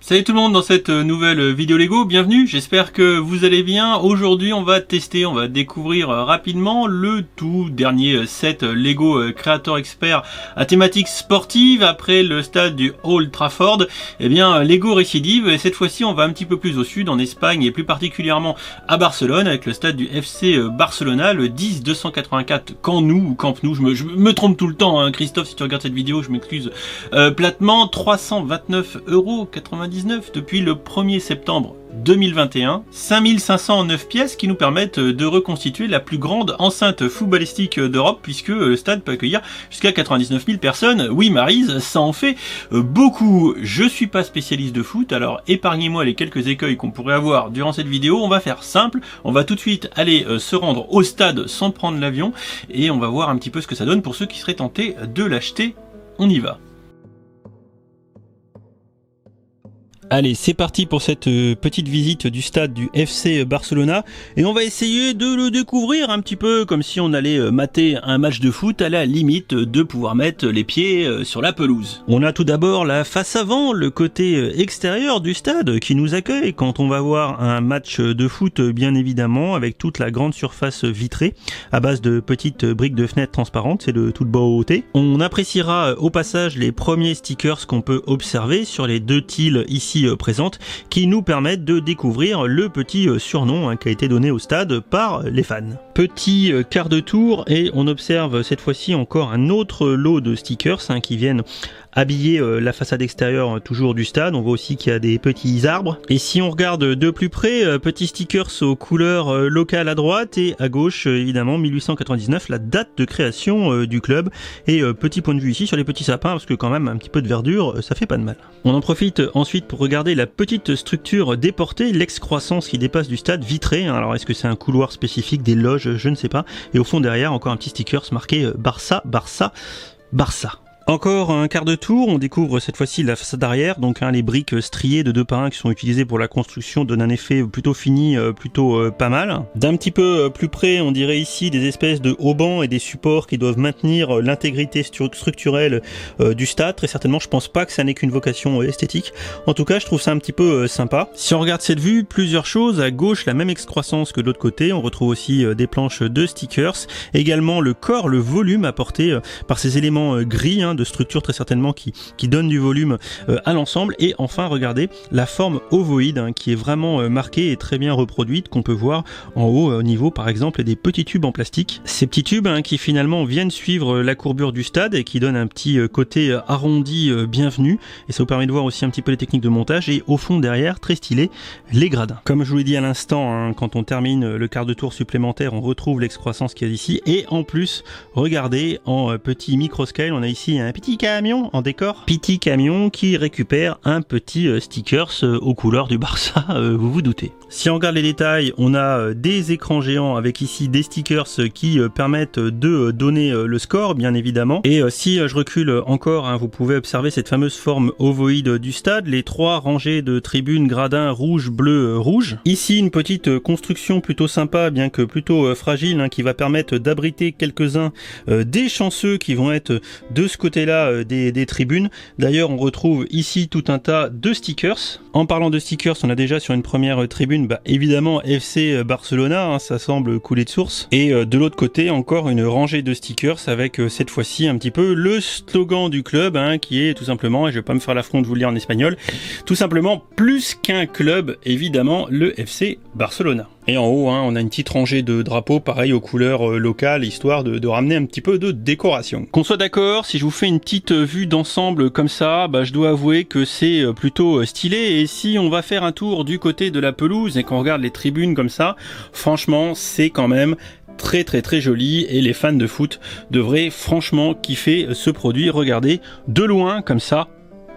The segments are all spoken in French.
Salut tout le monde dans cette nouvelle vidéo Lego, bienvenue, j'espère que vous allez bien. Aujourd'hui on va découvrir rapidement le tout dernier set Lego Creator Expert à thématique sportive après le stade du Old Trafford. Eh bien Lego récidive et cette fois-ci on va un petit peu plus au sud en Espagne et plus particulièrement à Barcelone avec le stade du FC Barcelona, le 10-284 Camp Nou ou Camp Nou, je me trompe tout le temps hein. Christophe, si tu regardes cette vidéo je m'excuse platement. 329,99€ depuis le 1er septembre 2021, 5509 pièces qui nous permettent de reconstituer la plus grande enceinte footballistique d'Europe puisque le stade peut accueillir jusqu'à 99 000 personnes. Oui Maryse, ça en fait beaucoup. Je suis pas spécialiste de foot, alors épargnez-moi les quelques écueils qu'on pourrait avoir durant cette vidéo. On va faire simple, on va tout de suite aller se rendre au stade sans prendre l'avion et on va voir un petit peu ce que ça donne pour ceux qui seraient tentés de l'acheter. On y va. Allez, c'est parti pour cette petite visite du stade du FC Barcelona et on va essayer de le découvrir un petit peu comme si on allait mater un match de foot à la limite de pouvoir mettre les pieds sur la pelouse. On a tout d'abord la face avant, le côté extérieur du stade qui nous accueille quand on va voir un match de foot bien évidemment avec toute la grande surface vitrée à base de petites briques de fenêtres transparentes, c'est de toute beauté. On appréciera au passage les premiers stickers qu'on peut observer sur les deux tiles ici présentes qui nous permettent de découvrir le petit surnom qui a été donné au stade par les fans. Petit quart de tour et on observe cette fois-ci encore un autre lot de stickers qui viennent habiller la façade extérieure toujours du stade. On voit aussi qu'il y a des petits arbres. Et si on regarde de plus près, petits stickers aux couleurs locales à droite et à gauche évidemment 1899, la date de création du club. Et petit point de vue ici sur les petits sapins parce que quand même un petit peu de verdure ça fait pas de mal. On en profite ensuite pour regarder la petite structure déportée, l'excroissance qui dépasse du stade vitré. Alors est-ce que c'est un couloir spécifique, des loges, je ne sais pas. Et au fond derrière encore un petit sticker marqué Barça, Barça, Barça. Encore un quart de tour, on découvre cette fois-ci la façade arrière, donc les briques striées de 2 par 1 qui sont utilisées pour la construction donnent un effet plutôt fini, plutôt pas mal. D'un petit peu plus près, on dirait ici des espèces de haubans et des supports qui doivent maintenir l'intégrité structurelle du stade. Très certainement, je pense pas que ça n'ait qu'une vocation esthétique. En tout cas, je trouve ça un petit peu sympa. Si on regarde cette vue, plusieurs choses. À gauche, la même excroissance que de l'autre côté. On retrouve aussi des planches de stickers. Également le corps, le volume apporté par ces éléments gris, de structure très certainement qui donne du volume à l'ensemble. Et enfin regardez la forme ovoïde qui est vraiment marquée et très bien reproduite, qu'on peut voir en haut au niveau par exemple des petits tubes en plastique. Ces petits tubes qui finalement viennent suivre la courbure du stade et qui donnent un petit côté arrondi bienvenu, et ça vous permet de voir aussi un petit peu les techniques de montage. Et au fond derrière, très stylé, les gradins. Comme je vous l'ai dit à l'instant, quand on termine le quart de tour supplémentaire, on retrouve l'excroissance qu'il y a ici, et en plus regardez en petit micro scale, on a ici un petit camion en décor, petit camion qui récupère un petit stickers aux couleurs du Barça, vous vous doutez. Si on regarde les détails, on a des écrans géants avec ici des stickers qui permettent de donner le score bien évidemment. Et si je recule encore, vous pouvez observer cette fameuse forme ovoïde du stade, les 3 rangées de tribunes gradins rouge, bleu, rouge. Ici une petite construction plutôt sympa, bien que plutôt fragile, qui va permettre d'abriter quelques-uns des chanceux qui vont être de ce côté là des tribunes. D'ailleurs on retrouve ici tout un tas de stickers. En parlant de stickers, on a déjà sur une première tribune évidemment FC Barcelona, ça semble couler de source. Et de l'autre côté encore une rangée de stickers avec cette fois-ci un petit peu le slogan du club qui est tout simplement, et je vais pas me faire l'affront de vous le lire en espagnol, tout simplement plus qu'un club, évidemment le FC Barcelona. Et en haut, on a une petite rangée de drapeaux, pareil aux couleurs locales, histoire de ramener un petit peu de décoration. Qu'on soit d'accord, si je vous fais une petite vue d'ensemble comme ça, je dois avouer que c'est plutôt stylé. Et si on va faire un tour du côté de la pelouse et qu'on regarde les tribunes comme ça, franchement, c'est quand même très très très joli et les fans de foot devraient franchement kiffer ce produit. Regardez, de loin comme ça,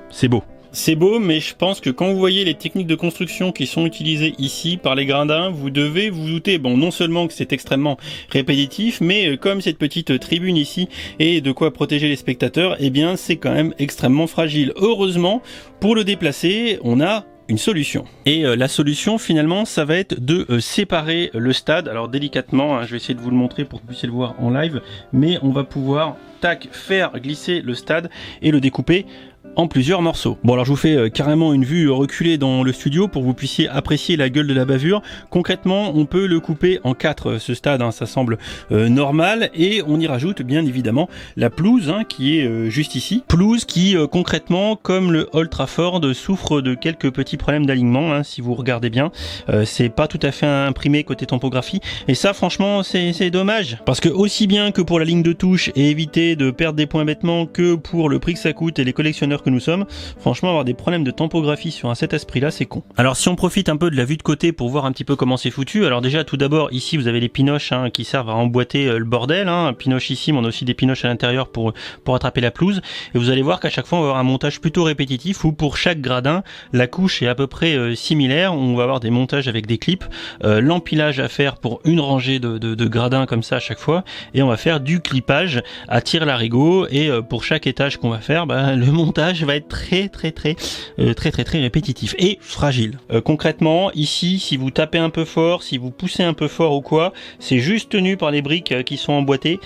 c'est beau. C'est beau, mais je pense que quand vous voyez les techniques de construction qui sont utilisées ici par les gradins, vous devez vous douter, non seulement que c'est extrêmement répétitif, mais comme cette petite tribune ici est de quoi protéger les spectateurs, c'est quand même extrêmement fragile. Heureusement, pour le déplacer, on a une solution. Et la solution finalement, ça va être de séparer le stade. Alors délicatement, je vais essayer de vous le montrer pour que vous puissiez le voir en live, mais on va pouvoir faire glisser le stade et le découper en plusieurs morceaux. Bon alors je vous fais carrément une vue reculée dans le studio pour que vous puissiez apprécier la gueule de la bavure. Concrètement, on peut le couper en 4 ce stade, hein, ça semble normal, et on y rajoute bien évidemment la pelouse hein, qui est juste ici. Pelouse qui concrètement, comme le Old Trafford, souffre de quelques petits problèmes d'alignement, hein, si vous regardez bien. C'est pas tout à fait imprimé côté topographie, et ça franchement c'est dommage, parce que aussi bien que pour la ligne de touche et éviter de perdre des points bêtement, que pour le prix que ça coûte et les collectionneurs que nous sommes, franchement avoir des problèmes de topographie sur un set à ce prix là c'est con. Alors si on profite un peu de la vue de côté pour voir un petit peu comment c'est foutu, alors déjà tout d'abord ici vous avez les pinoches hein, qui servent à emboîter le bordel, hein. Pinoche ici mais on a aussi des pinoches à l'intérieur pour attraper la pelouse, et vous allez voir qu'à chaque fois on va avoir un montage plutôt répétitif où pour chaque gradin la couche est à peu près similaire, on va avoir des montages avec des clips, l'empilage à faire pour une rangée de gradins comme ça à chaque fois, et on va faire du clippage à tire-larigot, et pour chaque étage qu'on va faire, le montage va être très répétitif et fragile. Concrètement ici si vous tapez un peu fort, si vous poussez un peu fort ou quoi, c'est juste tenu par les briques qui sont emboîtées,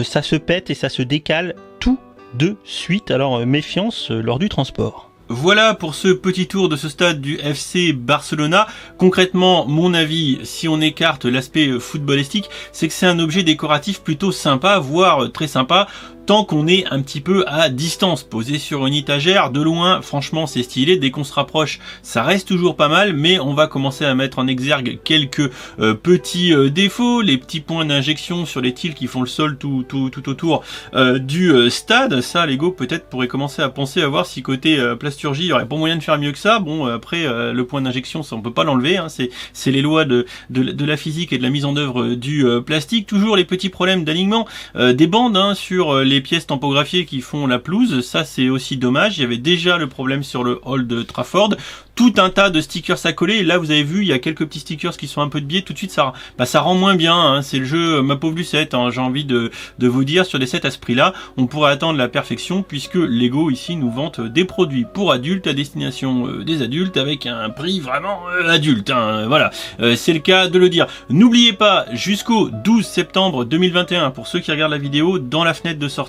ça se pète et ça se décale tout de suite, alors méfiance lors du transport. Voilà pour ce petit tour de ce stade du FC Barcelona. Concrètement, mon avis, si on écarte l'aspect footballistique, c'est que c'est un objet décoratif plutôt sympa, voire très sympa, tant qu'on est un petit peu à distance, posé sur une étagère, de loin, franchement c'est stylé. Dès qu'on se rapproche, ça reste toujours pas mal, mais on va commencer à mettre en exergue quelques petits défauts, les petits points d'injection sur les tiles qui font le sol tout autour du stade. Ça, Lego peut-être pourrait commencer à penser à voir si côté plasturgie, il n'y aurait pas moyen de faire mieux que ça. Bon, après, le point d'injection, ça on peut pas l'enlever, hein. C'est les lois de la physique et de la mise en œuvre du plastique. Toujours les petits problèmes d'alignement, des bandes hein, sur les pièces tampographiées qui font la pelouse, ça c'est aussi dommage. Il y avait déjà le problème sur le Old Trafford, tout un tas de stickers à coller, et là vous avez vu il y a quelques petits stickers qui sont un peu de biais, tout de suite ça rend moins bien hein. C'est le jeu ma pauvre Lucette hein. J'ai envie de vous dire, sur des sets à ce prix là on pourrait attendre la perfection, puisque Lego ici nous vante des produits pour adultes à destination des adultes avec un prix vraiment adulte hein. Voilà, c'est le cas de le dire. N'oubliez pas, jusqu'au 12 septembre 2021, pour ceux qui regardent la vidéo, dans la fenêtre de sortie,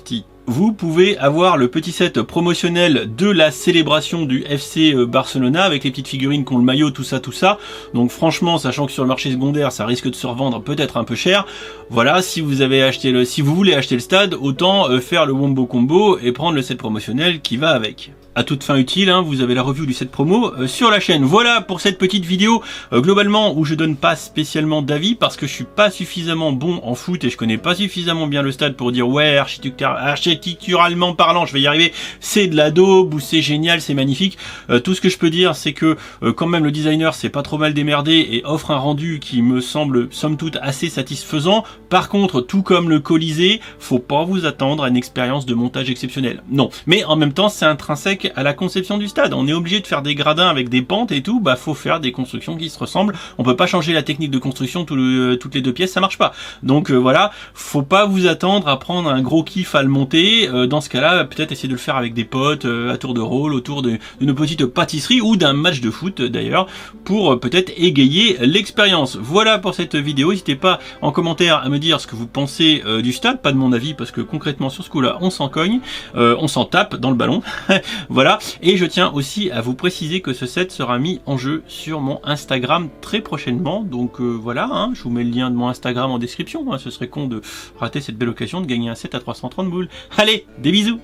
vous pouvez avoir le petit set promotionnel de la célébration du FC Barcelona avec les petites figurines qui ont le maillot, tout ça. Donc franchement, sachant que sur le marché secondaire, ça risque de se revendre peut-être un peu cher. Voilà, si vous voulez acheter le stade, autant faire le Wombo Combo et prendre le set promotionnel qui va avec. À toute fin utile, hein, vous avez la review du set promo sur la chaîne. Voilà pour cette petite vidéo globalement où je donne pas spécialement d'avis parce que je suis pas suffisamment bon en foot et je connais pas suffisamment bien le stade pour dire ouais, architecturalement parlant, je vais y arriver, c'est de la daube ou c'est génial, c'est magnifique. Tout ce que je peux dire, c'est que quand même le designer s'est pas trop mal démerdé et offre un rendu qui me semble somme toute assez satisfaisant. Par contre, tout comme le Colisée, faut pas vous attendre à une expérience de montage exceptionnelle. Non, mais en même temps, c'est intrinsèque à la conception du stade. On est obligé de faire des gradins avec des pentes et tout, faut faire des constructions qui se ressemblent. On peut pas changer la technique de construction toutes les deux pièces, ça marche pas. Donc voilà, faut pas vous attendre à prendre un gros kiff à le monter. Dans ce cas-là, peut-être essayer de le faire avec des potes à tour de rôle autour d'une petite pâtisserie ou d'un match de foot d'ailleurs, pour peut-être égayer l'expérience. Voilà pour cette vidéo. N'hésitez pas en commentaire à me dire ce que vous pensez du stade, pas de mon avis parce que concrètement sur ce coup-là, on s'en cogne, on s'en tape dans le ballon. Voilà, et je tiens aussi à vous préciser que ce set sera mis en jeu sur mon Instagram très prochainement, donc voilà, hein, je vous mets le lien de mon Instagram en description, hein, ce serait con de rater cette belle occasion de gagner un set à 330 boules. Allez, des bisous!